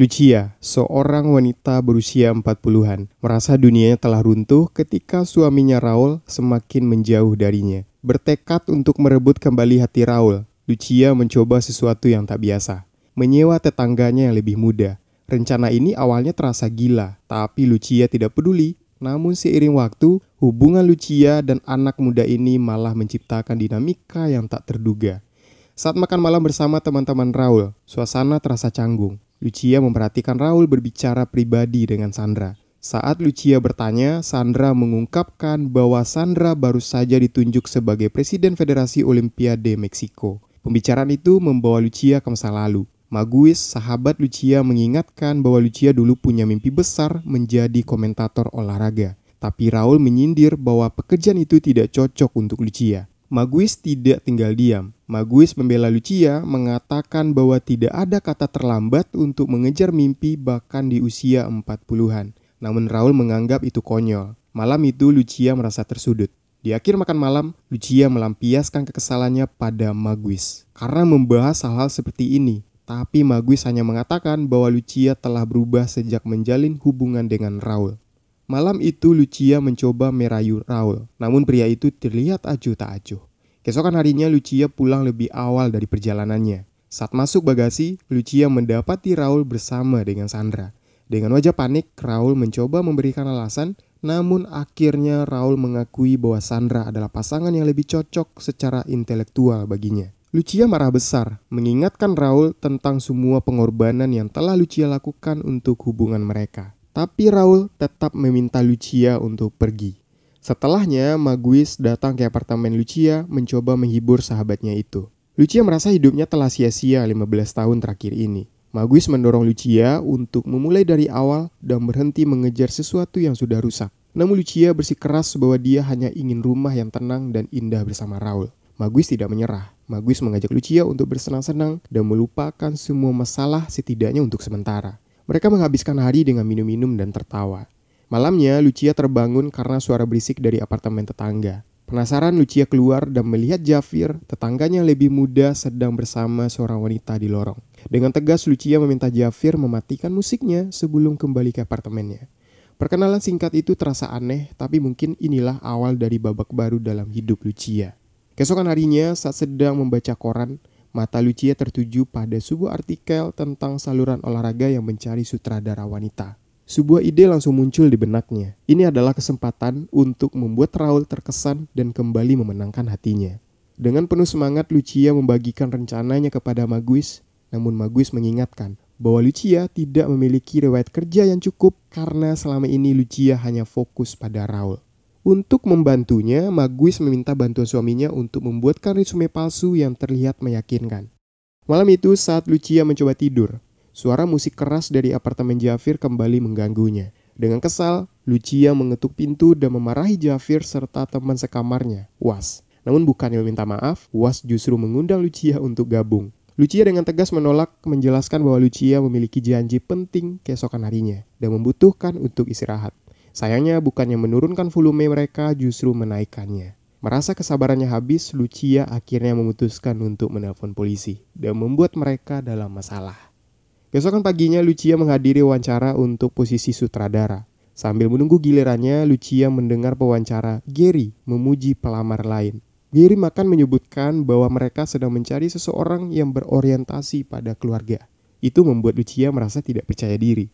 Lucia, seorang wanita berusia 40-an, merasa dunianya telah runtuh ketika suaminya Raul semakin menjauh darinya. Bertekad untuk merebut kembali hati Raul, Lucia mencoba sesuatu yang tak biasa, menyewa tetangganya yang lebih muda. Rencana ini awalnya terasa gila, tapi Lucia tidak peduli. Namun seiring waktu, hubungan Lucia dan anak muda ini malah menciptakan dinamika yang tak terduga. Saat makan malam bersama teman-teman Raul, suasana terasa canggung. Lucia memperhatikan Raul berbicara pribadi dengan Sandra. Saat Lucia bertanya, Sandra mengungkapkan bahwa Sandra baru saja ditunjuk sebagai Presiden Federasi Olimpiade Meksiko. Pembicaraan itu membawa Lucia ke masa lalu. Maguis, sahabat Lucia, mengingatkan bahwa Lucia dulu punya mimpi besar menjadi komentator olahraga. Tapi Raul menyindir bahwa pekerjaan itu tidak cocok untuk Lucia. Maguis tidak tinggal diam. Maguis membela Lucia, mengatakan bahwa tidak ada kata terlambat untuk mengejar mimpi bahkan di usia 40-an. Namun Raul menganggap itu konyol. Malam itu Lucia merasa tersudut. Di akhir makan malam, Lucia melampiaskan kekesalannya pada Maguis karena membahas hal-hal seperti ini. Tapi Maguis hanya mengatakan bahwa Lucia telah berubah sejak menjalin hubungan dengan Raul. Malam itu Lucia mencoba merayu Raul, namun pria itu terlihat acuh tak acuh. Keesokan harinya Lucia pulang lebih awal dari perjalanannya. Saat masuk bagasi, Lucia mendapati Raul bersama dengan Sandra. Dengan wajah panik, Raul mencoba memberikan alasan, namun akhirnya Raul mengakui bahwa Sandra adalah pasangan yang lebih cocok secara intelektual baginya. Lucia marah besar, mengingatkan Raul tentang semua pengorbanan yang telah Lucia lakukan untuk hubungan mereka. Tapi Raul tetap meminta Lucia untuk pergi. Setelahnya, Maguis datang ke apartemen Lucia mencoba menghibur sahabatnya itu. Lucia merasa hidupnya telah sia-sia 15 tahun terakhir ini. Maguis mendorong Lucia untuk memulai dari awal dan berhenti mengejar sesuatu yang sudah rusak. Namun Lucia bersikeras bahwa dia hanya ingin rumah yang tenang dan indah bersama Raul. Maguis tidak menyerah. Maguis mengajak Lucia untuk bersenang-senang dan melupakan semua masalah setidaknya untuk sementara. Mereka menghabiskan hari dengan minum-minum dan tertawa. Malamnya, Lucia terbangun karena suara berisik dari apartemen tetangga. Penasaran, Lucia keluar dan melihat Jafir, tetangganya yang lebih muda, sedang bersama seorang wanita di lorong. Dengan tegas, Lucia meminta Jafir mematikan musiknya sebelum kembali ke apartemennya. Perkenalan singkat itu terasa aneh, tapi mungkin inilah awal dari babak baru dalam hidup Lucia. Keesokan harinya, saat sedang membaca koran, mata Lucia tertuju pada sebuah artikel tentang saluran olahraga yang mencari sutradara wanita. Sebuah ide langsung muncul di benaknya. Ini adalah kesempatan untuk membuat Raul terkesan dan kembali memenangkan hatinya. Dengan penuh semangat, Lucia membagikan rencananya kepada Maguis, namun Maguis mengingatkan bahwa Lucia tidak memiliki riwayat kerja yang cukup karena selama ini Lucia hanya fokus pada Raul. Untuk membantunya, Maguis meminta bantuan suaminya untuk membuatkan resume palsu yang terlihat meyakinkan. Malam itu saat Lucia mencoba tidur, suara musik keras dari apartemen Jafir kembali mengganggunya. Dengan kesal, Lucia mengetuk pintu dan memarahi Jafir serta teman sekamarnya, Was. Namun bukannya meminta maaf, Was justru mengundang Lucia untuk gabung. Lucia dengan tegas menolak, menjelaskan bahwa Lucia memiliki janji penting keesokan harinya dan membutuhkan untuk istirahat. Sayangnya bukannya menurunkan volume mereka, justru menaikkannya. Merasa kesabarannya habis, Lucia akhirnya memutuskan untuk menelpon polisi dan membuat mereka dalam masalah. Keesokan paginya, Lucia menghadiri wawancara untuk posisi sutradara. Sambil menunggu gilirannya, Lucia mendengar pewawancara Gary memuji pelamar lain. Gary makan menyebutkan bahwa mereka sedang mencari seseorang yang berorientasi pada keluarga. Itu membuat Lucia merasa tidak percaya diri.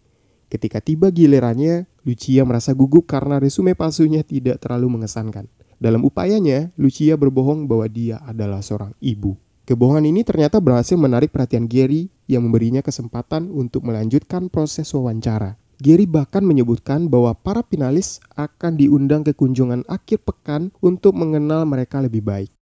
Ketika tiba gilirannya, Lucia merasa gugup karena resume palsunya tidak terlalu mengesankan. Dalam upayanya, Lucia berbohong bahwa dia adalah seorang ibu. Kebohongan ini ternyata berhasil menarik perhatian Gary yang memberinya kesempatan untuk melanjutkan proses wawancara. Gary bahkan menyebutkan bahwa para finalis akan diundang ke kunjungan akhir pekan untuk mengenal mereka lebih baik.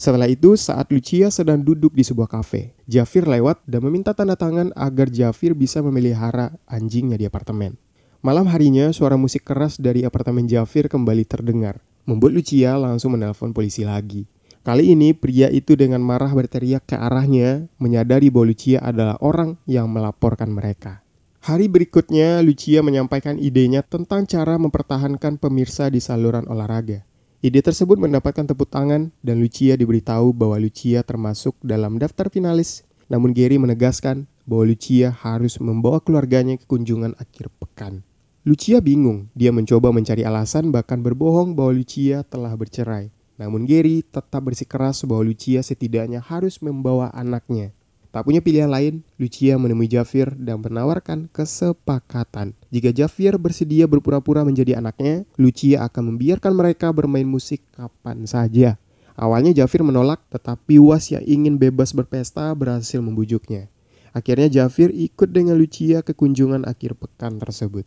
Setelah itu, saat Lucia sedang duduk di sebuah kafe, Jafir lewat dan meminta tanda tangan agar Jafir bisa memelihara anjingnya di apartemen. Malam harinya, suara musik keras dari apartemen Jafir kembali terdengar, membuat Lucia langsung menelpon polisi lagi. Kali ini, pria itu dengan marah berteriak ke arahnya, menyadari bahwa Lucia adalah orang yang melaporkan mereka. Hari berikutnya, Lucia menyampaikan idenya tentang cara mempertahankan pemirsa di saluran olahraga. Ide tersebut mendapatkan tepuk tangan dan Lucia diberitahu bahwa Lucia termasuk dalam daftar finalis. Namun Gary menegaskan bahwa Lucia harus membawa keluarganya ke kunjungan akhir pekan. Lucia bingung, dia mencoba mencari alasan bahkan berbohong bahwa Lucia telah bercerai. Namun Gary tetap bersikeras bahwa Lucia setidaknya harus membawa anaknya. Tak punya pilihan lain, Lucia menemui Javier dan menawarkan kesepakatan. Jika Javier bersedia berpura-pura menjadi anaknya, Lucia akan membiarkan mereka bermain musik kapan saja. Awalnya Javier menolak, tetapi Was yang ingin bebas berpesta berhasil membujuknya. Akhirnya Javier ikut dengan Lucia ke kunjungan akhir pekan tersebut.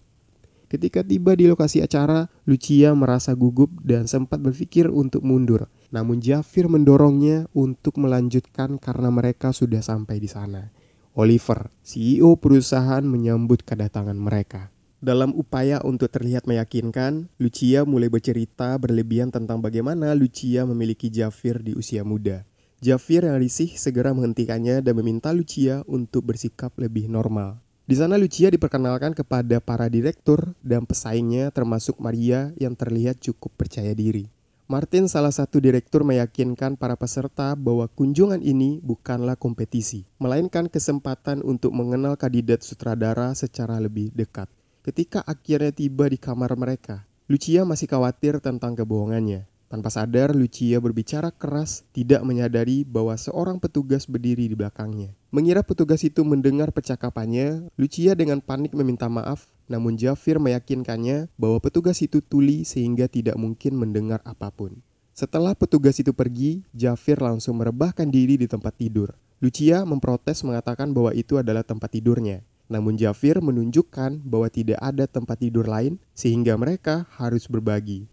Ketika tiba di lokasi acara, Lucia merasa gugup dan sempat berpikir untuk mundur. Namun Javier mendorongnya untuk melanjutkan karena mereka sudah sampai di sana. Oliver, CEO perusahaan, menyambut kedatangan mereka. Dalam upaya untuk terlihat meyakinkan, Lucia mulai bercerita berlebihan tentang bagaimana Lucia memiliki Javier di usia muda. Javier yang risih segera menghentikannya dan meminta Lucia untuk bersikap lebih normal. Di sana Lucia diperkenalkan kepada para direktur dan pesaingnya termasuk Maria yang terlihat cukup percaya diri. Martin, salah satu direktur, meyakinkan para peserta bahwa kunjungan ini bukanlah kompetisi, melainkan kesempatan untuk mengenal kandidat sutradara secara lebih dekat. Ketika akhirnya tiba di kamar mereka, Lucia masih khawatir tentang kebohongannya. Tanpa sadar, Lucia berbicara keras, tidak menyadari bahwa seorang petugas berdiri di belakangnya. Mengira petugas itu mendengar percakapannya, Lucia dengan panik meminta maaf, namun Javier meyakinkannya bahwa petugas itu tuli sehingga tidak mungkin mendengar apapun. Setelah petugas itu pergi, Javier langsung merebahkan diri di tempat tidur. Lucia memprotes mengatakan bahwa itu adalah tempat tidurnya. Namun Javier menunjukkan bahwa tidak ada tempat tidur lain sehingga mereka harus berbagi.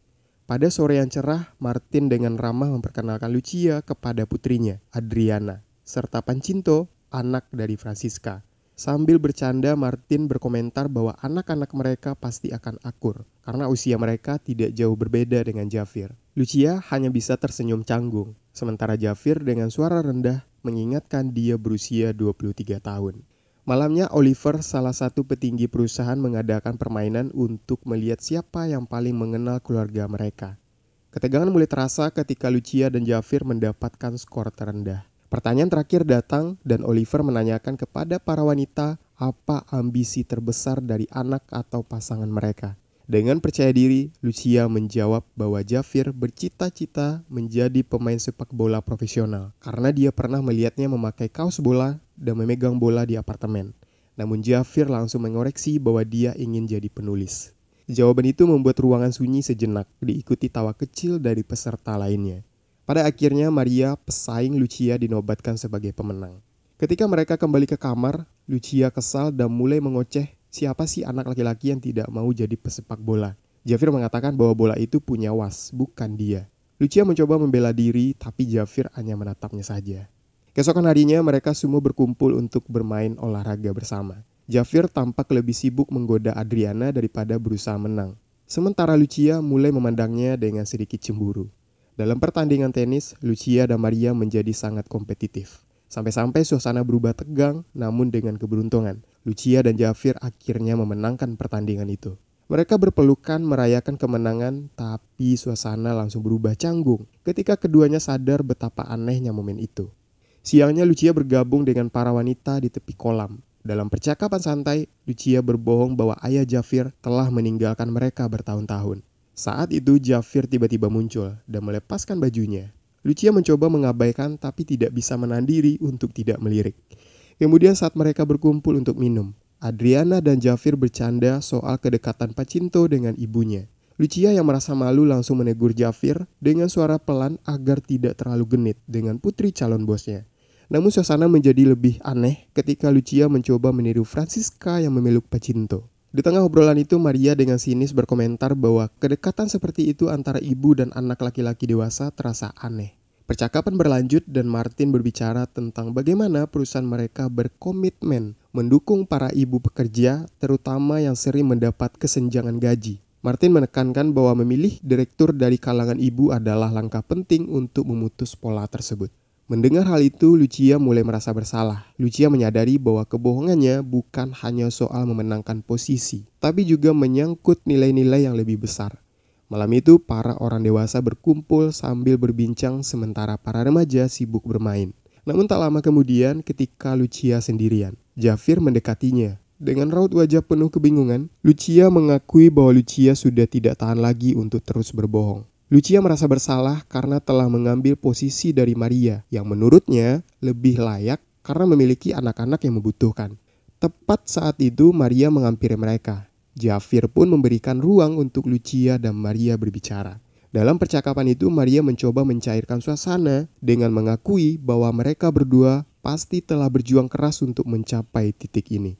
Pada sore yang cerah, Martin dengan ramah memperkenalkan Lucia kepada putrinya, Adriana, serta Pancinto, anak dari Francisca. Sambil bercanda, Martin berkomentar bahwa anak-anak mereka pasti akan akur, karena usia mereka tidak jauh berbeda dengan Javier. Lucia hanya bisa tersenyum canggung, sementara Javier dengan suara rendah mengingatkan dia berusia 23 tahun. Malamnya Oliver, salah satu petinggi perusahaan, mengadakan permainan untuk melihat siapa yang paling mengenal keluarga mereka. Ketegangan mulai terasa ketika Lucia dan Javier mendapatkan skor terendah. Pertanyaan terakhir datang dan Oliver menanyakan kepada para wanita apa ambisi terbesar dari anak atau pasangan mereka. Dengan percaya diri, Lucia menjawab bahwa Javier bercita-cita menjadi pemain sepak bola profesional karena dia pernah melihatnya memakai kaos bola dan memegang bola di apartemen. Namun Javier langsung mengoreksi bahwa dia ingin jadi penulis. Jawaban itu membuat ruangan sunyi sejenak, diikuti tawa kecil dari peserta lainnya. Pada akhirnya Maria, pesaing Lucia, dinobatkan sebagai pemenang. Ketika mereka kembali ke kamar, Lucia kesal dan mulai mengoceh, siapa sih anak laki-laki yang tidak mau jadi pesepak bola? Javier mengatakan bahwa bola itu punya Was, bukan dia. Lucia mencoba membela diri, tapi Javier hanya menatapnya saja. Keesokan harinya mereka semua berkumpul untuk bermain olahraga bersama. Javier tampak lebih sibuk menggoda Adriana daripada berusaha menang. Sementara Lucia mulai memandangnya dengan sedikit cemburu. Dalam pertandingan tenis, Lucia dan Maria menjadi sangat kompetitif. Sampai-sampai suasana berubah tegang, namun dengan keberuntungan, Lucia dan Javier akhirnya memenangkan pertandingan itu. Mereka berpelukan merayakan kemenangan, tapi suasana langsung berubah canggung ketika keduanya sadar betapa anehnya momen itu. Siangnya Lucia bergabung dengan para wanita di tepi kolam. Dalam percakapan santai, Lucia berbohong bahwa ayah Javier telah meninggalkan mereka bertahun-tahun. Saat itu Javier tiba-tiba muncul dan melepaskan bajunya. Lucia mencoba mengabaikan tapi tidak bisa menahan diri untuk tidak melirik. Kemudian saat mereka berkumpul untuk minum, Adriana dan Javier bercanda soal kedekatan Pancinto dengan ibunya. Lucia yang merasa malu langsung menegur Javier dengan suara pelan agar tidak terlalu genit dengan putri calon bosnya. Namun suasana menjadi lebih aneh ketika Lucia mencoba meniru Francisca yang memeluk Pancinto. Di tengah obrolan itu, Maria dengan sinis berkomentar bahwa kedekatan seperti itu antara ibu dan anak laki-laki dewasa terasa aneh. Percakapan berlanjut dan Martin berbicara tentang bagaimana perusahaan mereka berkomitmen mendukung para ibu pekerja, terutama yang sering mendapat kesenjangan gaji. Martin menekankan bahwa memilih direktur dari kalangan ibu adalah langkah penting untuk memutus pola tersebut. Mendengar hal itu, Lucia mulai merasa bersalah. Lucia menyadari bahwa kebohongannya bukan hanya soal memenangkan posisi, tapi juga menyangkut nilai-nilai yang lebih besar. Malam itu, para orang dewasa berkumpul sambil berbincang sementara para remaja sibuk bermain. Namun tak lama kemudian, ketika Lucia sendirian, Jafir mendekatinya. Dengan raut wajah penuh kebingungan, Lucia mengakui bahwa Lucia sudah tidak tahan lagi untuk terus berbohong. Lucia merasa bersalah karena telah mengambil posisi dari Maria yang menurutnya lebih layak karena memiliki anak-anak yang membutuhkan. Tepat saat itu Maria menghampiri mereka. Jafir pun memberikan ruang untuk Lucia dan Maria berbicara. Dalam percakapan itu Maria mencoba mencairkan suasana dengan mengakui bahwa mereka berdua pasti telah berjuang keras untuk mencapai titik ini.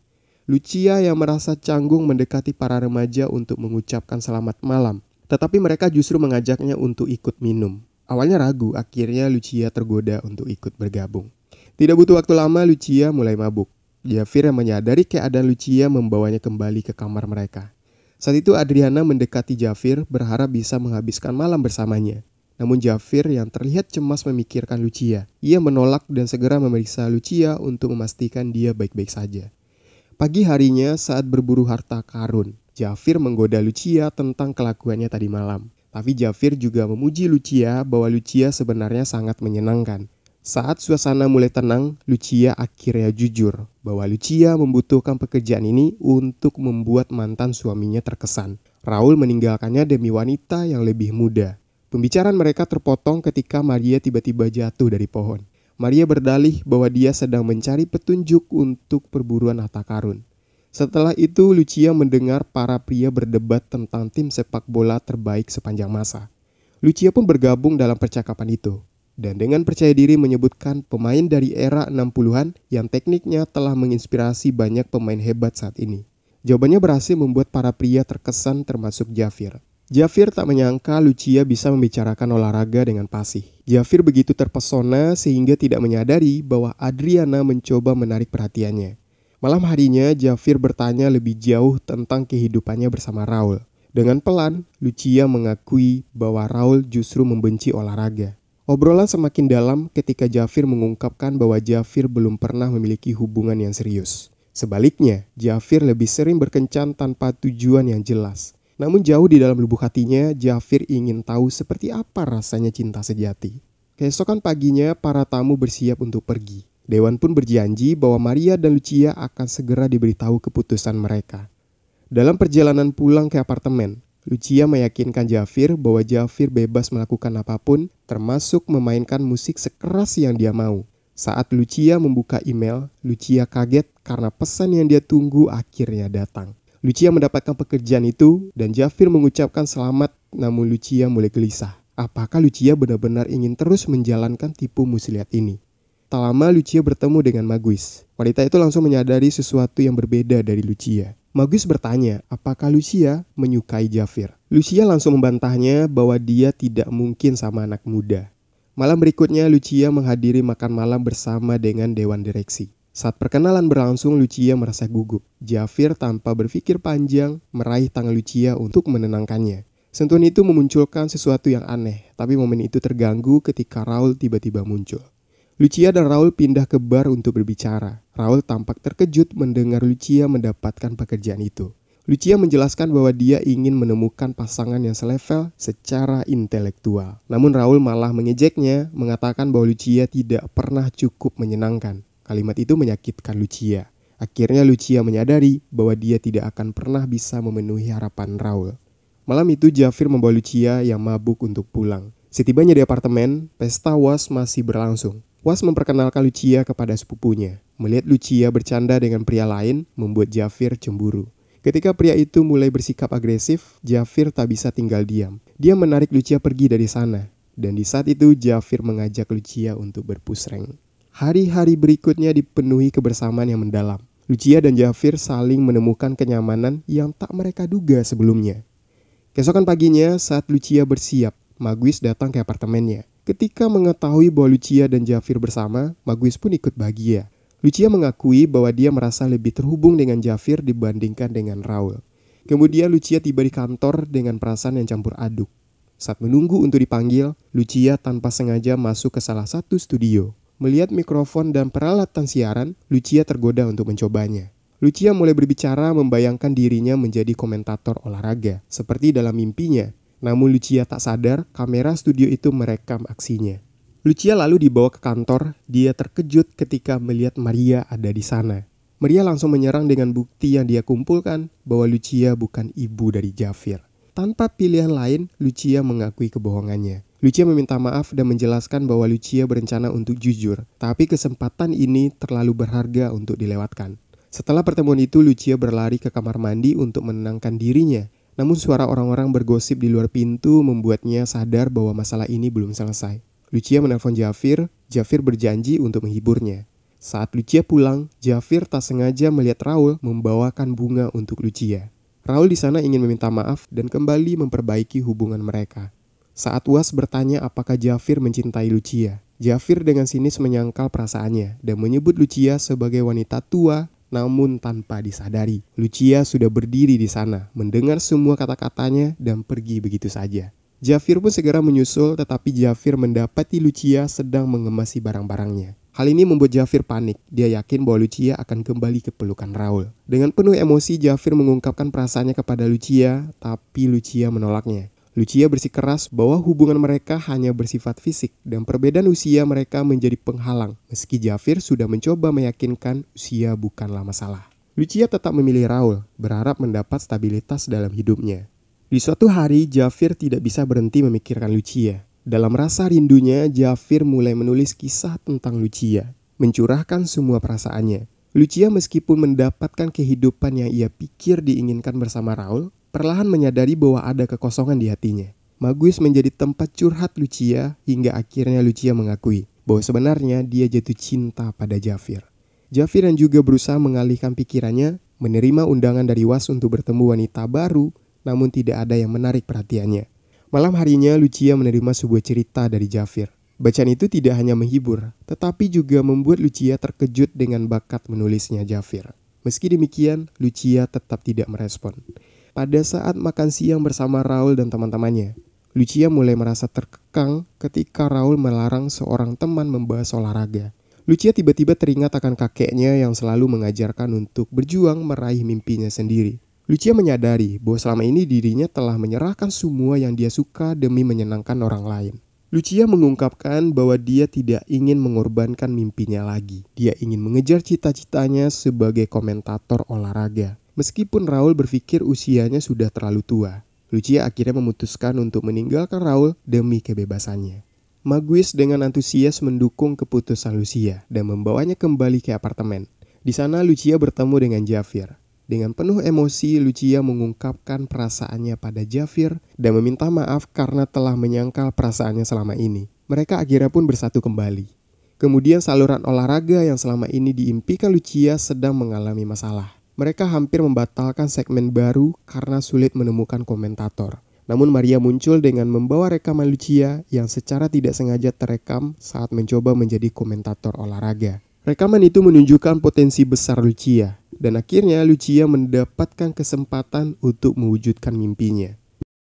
Lucia yang merasa canggung mendekati para remaja untuk mengucapkan selamat malam. Tetapi mereka justru mengajaknya untuk ikut minum. Awalnya ragu, akhirnya Lucia tergoda untuk ikut bergabung. Tidak butuh waktu lama, Lucia mulai mabuk. Jafir yang menyadari keadaan Lucia membawanya kembali ke kamar mereka. Saat itu Adriana mendekati Jafir berharap bisa menghabiskan malam bersamanya. Namun Jafir yang terlihat cemas memikirkan Lucia. Ia menolak dan segera memeriksa Lucia untuk memastikan dia baik-baik saja. Pagi harinya saat berburu harta karun, Jafir menggoda Lucia tentang kelakuannya tadi malam. Tapi Jafir juga memuji Lucia bahwa Lucia sebenarnya sangat menyenangkan. Saat suasana mulai tenang, Lucia akhirnya jujur bahwa Lucia membutuhkan pekerjaan ini untuk membuat mantan suaminya terkesan. Raul meninggalkannya demi wanita yang lebih muda. Pembicaraan mereka terpotong ketika Maria tiba-tiba jatuh dari pohon. Maria berdalih bahwa dia sedang mencari petunjuk untuk perburuan harta karun. Setelah itu Lucia mendengar para pria berdebat tentang tim sepak bola terbaik sepanjang masa. Lucia pun bergabung dalam percakapan itu. Dan dengan percaya diri menyebutkan pemain dari era 60-an yang tekniknya telah menginspirasi banyak pemain hebat saat ini. Jawabannya berhasil membuat para pria terkesan termasuk Jafir. Jafir tak menyangka Lucia bisa membicarakan olahraga dengan fasih. Jafir begitu terpesona sehingga tidak menyadari bahwa Adriana mencoba menarik perhatiannya. Malam harinya Jafir bertanya lebih jauh tentang kehidupannya bersama Raul. Dengan pelan, Lucia mengakui bahwa Raul justru membenci olahraga. Obrolan semakin dalam ketika Jafir mengungkapkan bahwa Jafir belum pernah memiliki hubungan yang serius. Sebaliknya, Jafir lebih sering berkencan tanpa tujuan yang jelas. Namun jauh di dalam lubuk hatinya, Jafir ingin tahu seperti apa rasanya cinta sejati. Keesokan paginya, para tamu bersiap untuk pergi. Dewan pun berjanji bahwa Maria dan Lucia akan segera diberitahu keputusan mereka. Dalam perjalanan pulang ke apartemen, Lucia meyakinkan Jafir bahwa Jafir bebas melakukan apapun, termasuk memainkan musik sekeras yang dia mau. Saat Lucia membuka email, Lucia kaget karena pesan yang dia tunggu akhirnya datang. Lucia mendapatkan pekerjaan itu dan Jafir mengucapkan selamat, namun Lucia mulai gelisah. Apakah Lucia benar-benar ingin terus menjalankan tipu muslihat ini? Tak lama Lucia bertemu dengan Maguis. Wanita itu langsung menyadari sesuatu yang berbeda dari Lucia. Maguis bertanya apakah Lucia menyukai Jafir. Lucia langsung membantahnya bahwa dia tidak mungkin sama anak muda. Malam berikutnya Lucia menghadiri makan malam bersama dengan dewan direksi. Saat perkenalan berlangsung, Lucia merasa gugup. Jafir tanpa berpikir panjang meraih tangan Lucia untuk menenangkannya. Sentuhan itu memunculkan sesuatu yang aneh, tapi momen itu terganggu ketika Raul tiba-tiba muncul. Lucia dan Raul pindah ke bar untuk berbicara. Raul tampak terkejut mendengar Lucia mendapatkan pekerjaan itu. Lucia menjelaskan bahwa dia ingin menemukan pasangan yang selevel secara intelektual. Namun Raul malah mengejeknya, mengatakan bahwa Lucia tidak pernah cukup menyenangkan. Kalimat itu menyakitkan Lucia. Akhirnya Lucia menyadari bahwa dia tidak akan pernah bisa memenuhi harapan Raul. Malam itu Jafir membawa Lucia yang mabuk untuk pulang. Setibanya di apartemen, pesta Was masih berlangsung. Was memperkenalkan Lucia kepada sepupunya. Melihat Lucia bercanda dengan pria lain membuat Jafir cemburu. Ketika pria itu mulai bersikap agresif, Jafir tak bisa tinggal diam. Dia menarik Lucia pergi dari sana. Dan di saat itu Jafir mengajak Lucia untuk berpusreng. Hari-hari berikutnya dipenuhi kebersamaan yang mendalam. Lucia dan Jafir saling menemukan kenyamanan yang tak mereka duga sebelumnya. Keesokan paginya saat Lucia bersiap, Maguis datang ke apartemennya. Ketika mengetahui bahwa Lucia dan Jafir bersama, Maguis pun ikut bahagia. Lucia mengakui bahwa dia merasa lebih terhubung dengan Jafir dibandingkan dengan Raul. Kemudian Lucia tiba di kantor dengan perasaan yang campur aduk. Saat menunggu untuk dipanggil, Lucia tanpa sengaja masuk ke salah satu studio. Melihat mikrofon dan peralatan siaran, Lucia tergoda untuk mencobanya. Lucia mulai berbicara membayangkan dirinya menjadi komentator olahraga, seperti dalam mimpinya. Namun Lucia tak sadar kamera studio itu merekam aksinya. Lucia lalu dibawa ke kantor, dia terkejut ketika melihat Maria ada di sana. Maria langsung menyerang dengan bukti yang dia kumpulkan bahwa Lucia bukan ibu dari Jafir. Tanpa pilihan lain, Lucia mengakui kebohongannya. Lucia meminta maaf dan menjelaskan bahwa Lucia berencana untuk jujur, tapi kesempatan ini terlalu berharga untuk dilewatkan. Setelah pertemuan itu, Lucia berlari ke kamar mandi untuk menenangkan dirinya. Namun suara orang-orang bergosip di luar pintu membuatnya sadar bahwa masalah ini belum selesai. Lucia menelpon Jafir. Jafir berjanji untuk menghiburnya. Saat Lucia pulang, Jafir tak sengaja melihat Raul membawakan bunga untuk Lucia. Raul di sana ingin meminta maaf dan kembali memperbaiki hubungan mereka. Saat UAS bertanya apakah Jafir mencintai Lucia, Jafir dengan sinis menyangkal perasaannya dan menyebut Lucia sebagai wanita tua. Namun tanpa disadari, Lucia sudah berdiri di sana, mendengar semua kata-katanya dan pergi begitu saja. Jafir pun segera menyusul, tetapi Jafir mendapati Lucia sedang mengemasi barang-barangnya. Hal ini membuat Jafir panik. Dia yakin bahwa Lucia akan kembali ke pelukan Raul. Dengan penuh emosi, Jafir mengungkapkan perasaannya kepada Lucia, tapi Lucia menolaknya. Lucia bersikeras bahwa hubungan mereka hanya bersifat fisik dan perbedaan usia mereka menjadi penghalang. Meski Jafir sudah mencoba meyakinkan usia bukanlah masalah. Lucia tetap memilih Raul, berharap mendapat stabilitas dalam hidupnya. Di suatu hari, Jafir tidak bisa berhenti memikirkan Lucia. Dalam rasa rindunya, Jafir mulai menulis kisah tentang Lucia, mencurahkan semua perasaannya. Lucia meskipun mendapatkan kehidupan yang ia pikir diinginkan bersama Raul, perlahan menyadari bahwa ada kekosongan di hatinya. Maguis menjadi tempat curhat Lucia hingga akhirnya Lucia mengakui bahwa sebenarnya dia jatuh cinta pada Jafir. Jafir yang juga berusaha mengalihkan pikirannya, menerima undangan dari UAS untuk bertemu wanita baru, namun tidak ada yang menarik perhatiannya. Malam harinya Lucia menerima sebuah cerita dari Jafir. Bacaan itu tidak hanya menghibur, tetapi juga membuat Lucia terkejut dengan bakat menulisnya Jafir. Meski demikian, Lucia tetap tidak merespon. Pada saat makan siang bersama Raul dan teman-temannya, Lucia mulai merasa terkekang ketika Raul melarang seorang teman membahas olahraga. Lucia tiba-tiba teringat akan kakeknya yang selalu mengajarkan untuk berjuang meraih mimpinya sendiri. Lucia menyadari bahwa selama ini dirinya telah menyerahkan semua yang dia suka demi menyenangkan orang lain. Lucia mengungkapkan bahwa dia tidak ingin mengorbankan mimpinya lagi. Dia ingin mengejar cita-citanya sebagai komentator olahraga. Meskipun Raul berpikir usianya sudah terlalu tua, Lucia akhirnya memutuskan untuk meninggalkan Raul demi kebebasannya. Maguis dengan antusias mendukung keputusan Lucia dan membawanya kembali ke apartemen. Di sana Lucia bertemu dengan Jafir. Dengan penuh emosi, Lucia mengungkapkan perasaannya pada Jafir dan meminta maaf karena telah menyangkal perasaannya selama ini. Mereka akhirnya pun bersatu kembali. Kemudian saluran olahraga yang selama ini diimpikan Lucia sedang mengalami masalah. Mereka hampir membatalkan segmen baru karena sulit menemukan komentator. Namun Maria muncul dengan membawa rekaman Lucia yang secara tidak sengaja terekam saat mencoba menjadi komentator olahraga. Rekaman itu menunjukkan potensi besar Lucia. Dan akhirnya Lucia mendapatkan kesempatan untuk mewujudkan mimpinya.